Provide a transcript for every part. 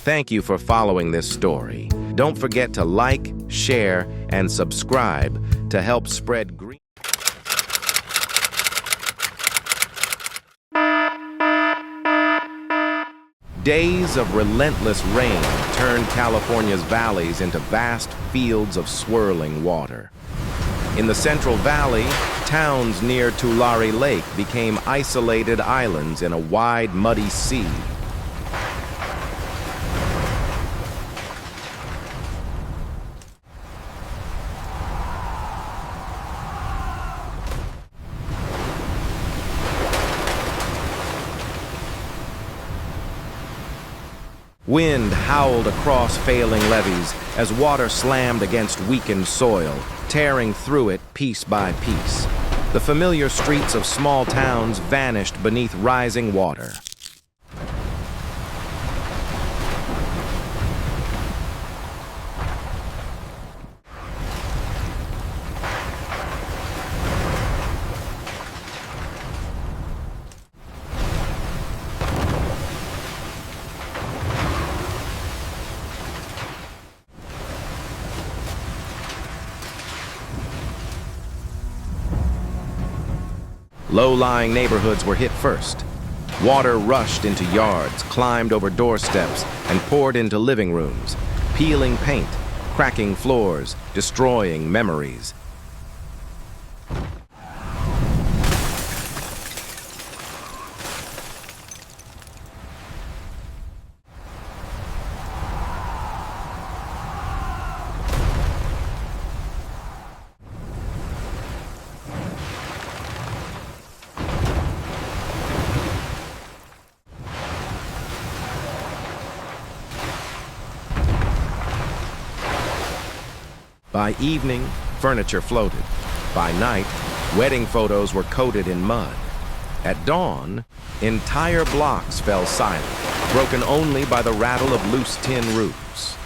Thank you for following this story. Don't forget to like, share, and subscribe to help spread green. Days of relentless rain turned California's valleys into vast fields of swirling water. In the Central Valley, towns near Tulare Lake became isolated islands in a wide, muddy sea. Wind howled across failing levees as water slammed against weakened soil, tearing through it piece by piece. The familiar streets of small towns vanished beneath rising water. Low-lying neighborhoods were hit first. Water rushed into yards, climbed over doorsteps, and poured into living rooms, peeling paint, cracking floors, destroying memories. By evening, furniture floated. By night, wedding photos were coated in mud. At dawn, entire blocks fell silent, broken only by the rattle of loose tin roofs.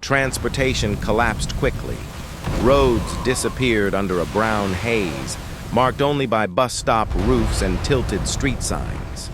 Transportation collapsed quickly. Roads disappeared under a brown haze, marked only by bus stop roofs and tilted street signs.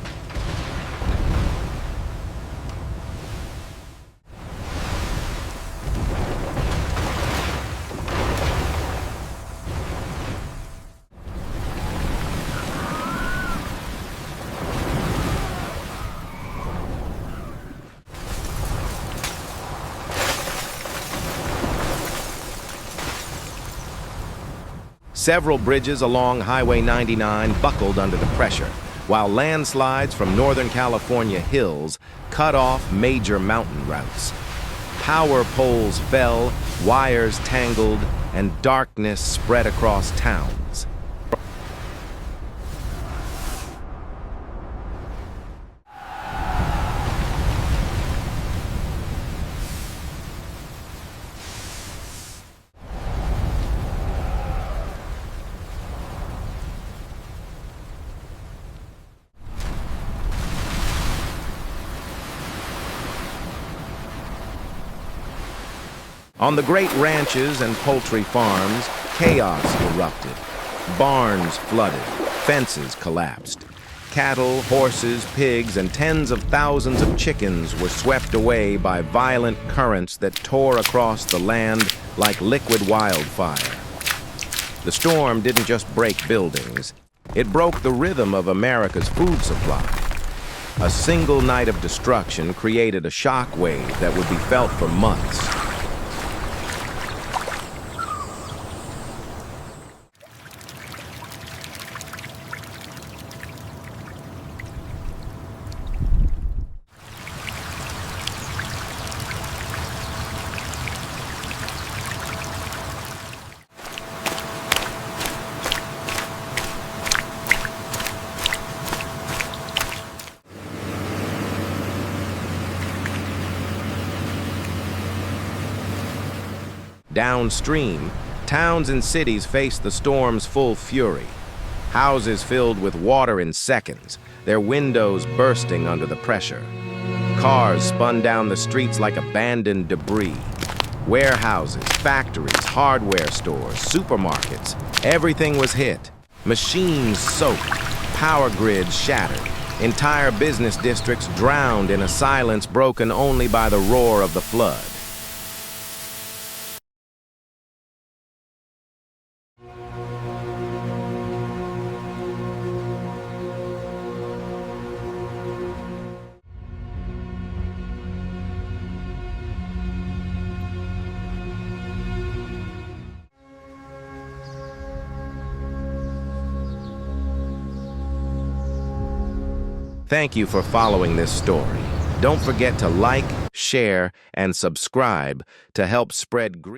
Several bridges along Highway 99 buckled under the pressure, while landslides from Northern California hills cut off major mountain routes. Power poles fell, wires tangled, and darkness spread across towns. On the great ranches and poultry farms, chaos erupted. Barns flooded, fences collapsed. Cattle, horses, pigs, and tens of thousands of chickens were swept away by violent currents that tore across the land like liquid wildfire. The storm didn't just break buildings, it broke the rhythm of America's food supply. A single night of destruction created a shockwave that would be felt for months. Downstream, towns and cities faced the storm's full fury. Houses filled with water in seconds, their windows bursting under the pressure. Cars spun down the streets like abandoned debris. Warehouses, factories, hardware stores, supermarkets, everything was hit. Machines soaked, power grids shattered, entire business districts drowned in a silence broken only by the roar of the flood. Thank you for following this story. Don't forget to like, share, and subscribe to help spread green.